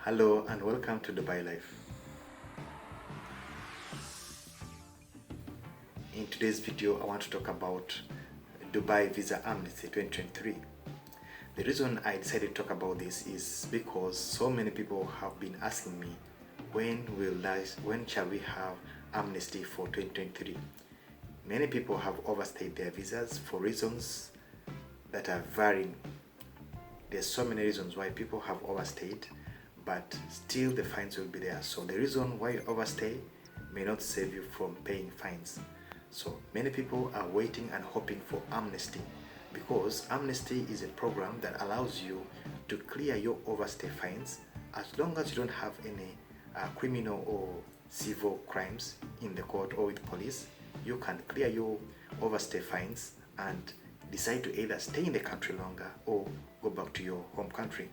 Hello and welcome to Dubai Life. In today's video, I want to talk about Dubai Visa Amnesty 2023. The reason I decided to talk about this is because so many people have been asking me when shall we have amnesty for 2023. Many people have overstayed their visas for reasons that are varying. There's so many reasons why people have overstayed, but still the fines will be there. So the reason why you overstay may not save you from paying fines. So many people are waiting and hoping for amnesty, because amnesty is a program that allows you to clear your overstay fines as long as you don't have any criminal or civil crimes in the court or with police. You can clear your overstay fines and decide to either stay in the country longer or go back to your home country.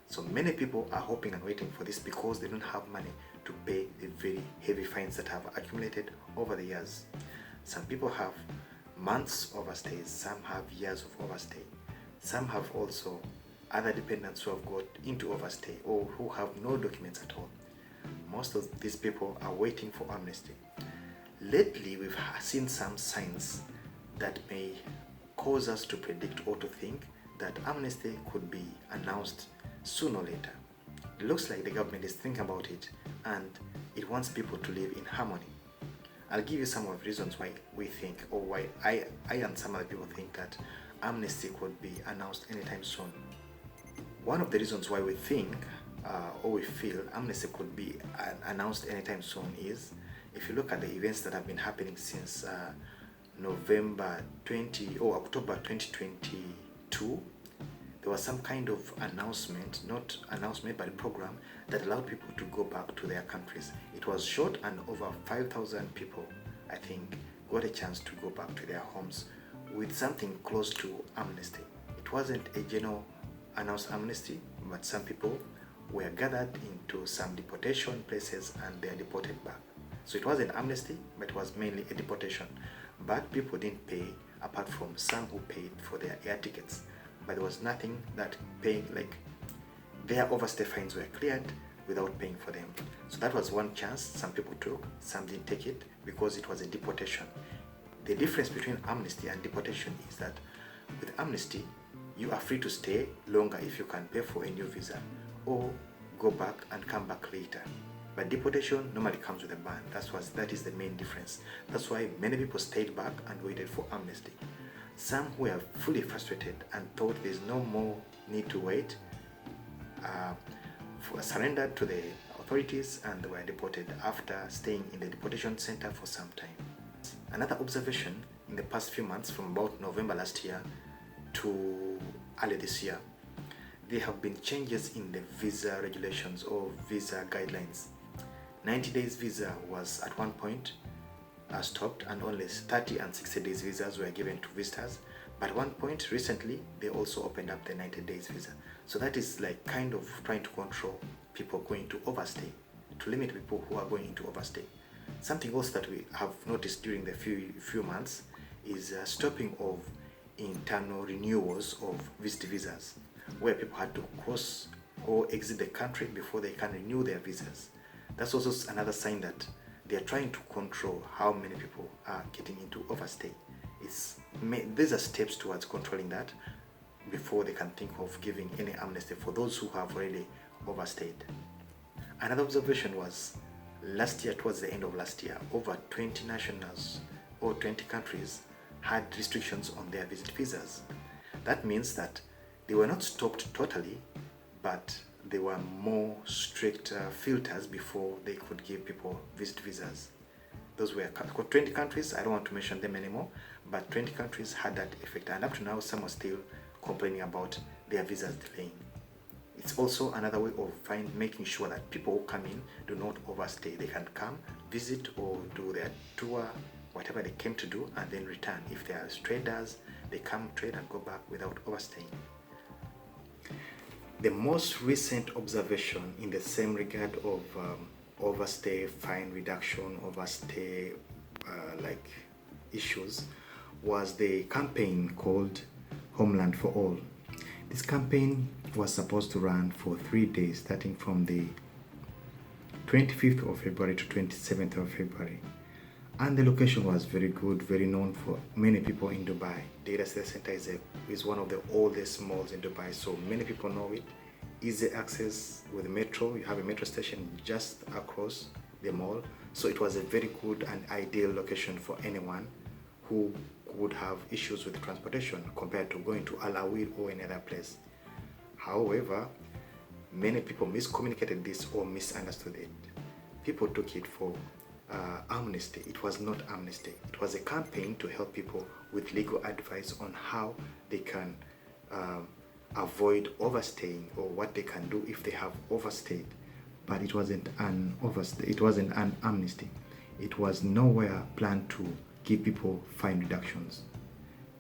So many people are hoping and waiting for this because they don't have money to pay the very heavy fines that have accumulated over the years. Some people have months overstays, some have years of overstay. Some have also other dependents who have got into overstay or who have no documents at all. Most of these people are waiting for amnesty. Lately, we've seen some signs that may cause us to predict or to think that amnesty could be announced sooner or later. It looks like the government is thinking about it and it wants people to live in harmony. I'll give you some of the reasons why we think, or why I and some other people think that amnesty could be announced anytime soon. One of the reasons why we think or we feel amnesty could be announced anytime soon is if you look at the events that have been happening since October 2022. There was some kind of announcement, not announcement, but a program that allowed people to go back to their countries. It was short and over 5,000 people, I think, got a chance to go back to their homes with something close to amnesty. It wasn't a general announced amnesty, but some people were gathered into some deportation places and they are deported back. So it was an amnesty, but it was mainly a deportation. But people didn't pay, apart from some who paid for their air tickets. But there was nothing that paying, like their overstay fines were cleared without paying for them. So that was one chance some people took, some didn't take it because it was a deportation. The difference between amnesty and deportation is that with amnesty, you are free to stay longer if you can pay for a new visa or go back and come back later. But deportation normally comes with a ban. That is the main difference. That's why many people stayed back and waited for amnesty. Some who are fully frustrated and thought there's no more need to wait surrendered to the authorities and were deported after staying in the deportation center for some time. Another observation in the past few months, from about November last year to early this year, there have been changes in the visa regulations or visa guidelines. 90 days visa was at one point stopped, and only 30 and 60 days visas were given to visitors. But at one point recently, they also opened up the 90 days visa. So that is like kind of trying to control people going to overstay, to limit people who are going into overstay. Something else that we have noticed during the few months is stopping of internal renewals of visit visas, where people had to cross or exit the country before they can renew their visas. That's also another sign that they are trying to control how many people are getting into overstay. These are steps towards controlling that before they can think of giving any amnesty for those who have already overstayed. Another observation was last year, towards the end of last year, over 20 nationals or 20 countries had restrictions on their visit visas. That means that they were not stopped totally, but there were more strict filters before they could give people visit visas. Those were 20 countries. I don't want to mention them anymore, but 20 countries had that effect, and up to now some are still complaining about their visas delaying. It's also another way of making sure that people who come in do not overstay. They can come, visit, or do their tour, whatever they came to do, and then return. If they are traders, they come, trade, and go back without overstaying. The most recent observation in the same regard of overstay, fine reduction, overstay issues was the campaign called Homeland for All. This campaign was supposed to run for 3 days, starting from the 25th of February to 27th of February. And the location was very good, very known for many people in Dubai. Data Center is one of the oldest malls in Dubai, so many people know it. Easy access with the metro. You have a metro station just across the mall, so it was a very good and ideal location for anyone who would have issues with transportation compared to going to Al Awil or any other place. However, many people miscommunicated this or misunderstood it. People took it for amnesty. It was not amnesty. It was a campaign to help people with legal advice on how they can avoid overstaying or what they can do if they have overstayed. But it wasn't an overstay. It wasn't an amnesty. It was nowhere planned to give people fine reductions.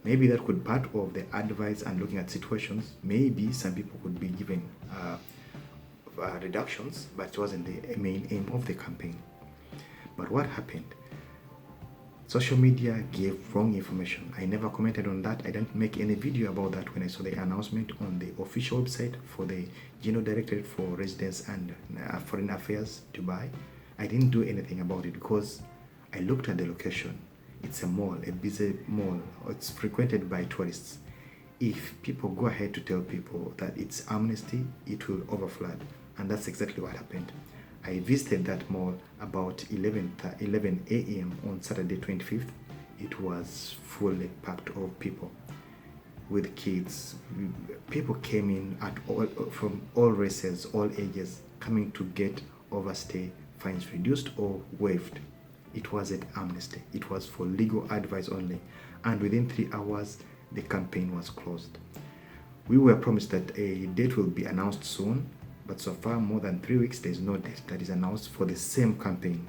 Maybe that could be part of the advice and looking at situations. Maybe some people could be given reductions, but it wasn't the main aim of the campaign. But what happened? Social media gave wrong information. I never commented on that. I didn't make any video about that when I saw the announcement on the official website for the General Directorate for Residence and Foreign Affairs, Dubai. I didn't do anything about it because I looked at the location. It's a mall, a busy mall. It's frequented by tourists. If people go ahead to tell people that it's amnesty, it will overflood. And that's exactly what happened. I visited that mall about 11 a.m. on Saturday 25th. It was fully packed of people with kids. People came in from all races, all ages, coming to get overstay fines reduced or waived. It wasn't amnesty. It was for legal advice only. And within 3 hours, the campaign was closed. We were promised that a date will be announced soon, but so far, more than 3 weeks, there's no date that is announced for the same campaign.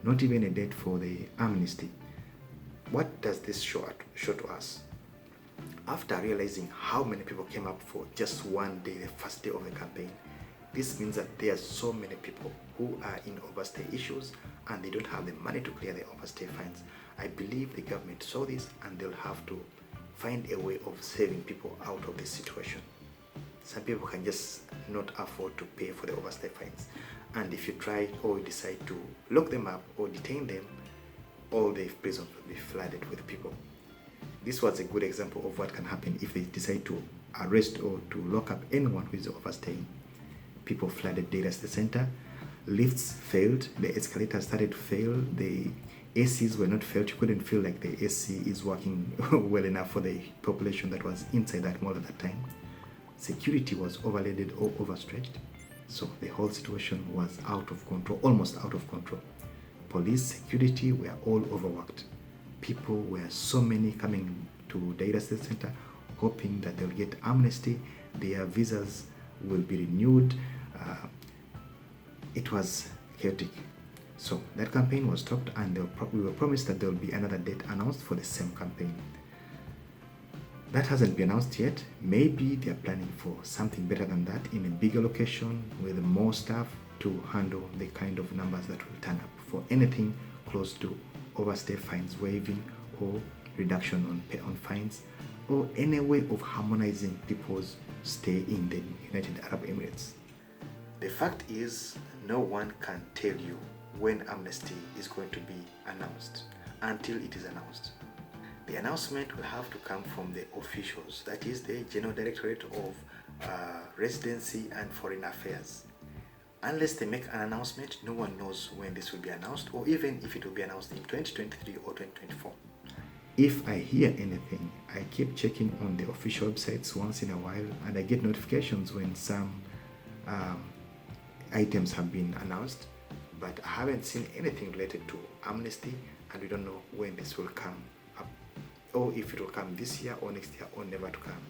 Not even a date for the amnesty. What does this show to us? After realizing how many people came up for just one day, the first day of the campaign, this means that there are so many people who are in overstay issues and they don't have the money to clear the overstay fines. I believe the government saw this and they'll have to find a way of saving people out of this situation. Some people can just not afford to pay for the overstay fines, and if you try or decide to lock them up or detain them, all the prisons will be flooded with people. This was a good example of what can happen if they decide to arrest or to lock up anyone who is overstaying. People flooded Data Center, lifts failed, the escalators started to fail, the ACs were not felt. You couldn't feel like the AC is working well enough for the population that was inside that mall at that time. Security was overloaded or overstretched, so the whole situation was out of control, almost out of control. Police, security were all overworked. People were so many coming to Data Center hoping that they'll get amnesty, their visas will be renewed. It was chaotic. So that campaign was stopped, and we were promised that there will be another date announced for the same campaign. That hasn't been announced yet. Maybe they're planning for something better than that in a bigger location with more staff to handle the kind of numbers that will turn up for anything close to overstay fines waiving or reduction on fines, or any way of harmonizing people's stay in the United Arab Emirates. The fact is, no one can tell you when amnesty is going to be announced until it is announced. The announcement will have to come from the officials, that is the General Directorate of Residency and Foreign Affairs. Unless they make an announcement, no one knows when this will be announced, or even if it will be announced in 2023 or 2024. If I hear anything, I keep checking on the official websites once in a while, and I get notifications when some items have been announced, but I haven't seen anything related to amnesty, and we don't know when this will come up, or if it will come this year or next year or never to come.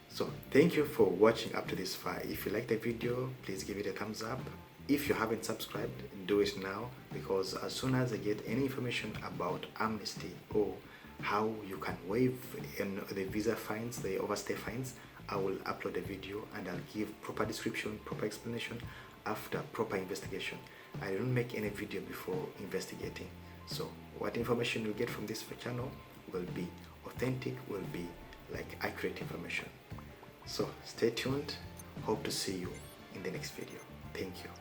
So thank you for watching up to this far. If you like the video, please give it a thumbs up. If you haven't subscribed, do it now, because as soon as I get any information about amnesty or how you can waive the visa fines, the overstay fines, I will upload a video and I'll give proper description, proper explanation after proper investigation. I don't make any video before investigating. So what information you get from this channel will be authentic, will be like accurate information. So stay tuned. Hope to see you in the next video. Thank you.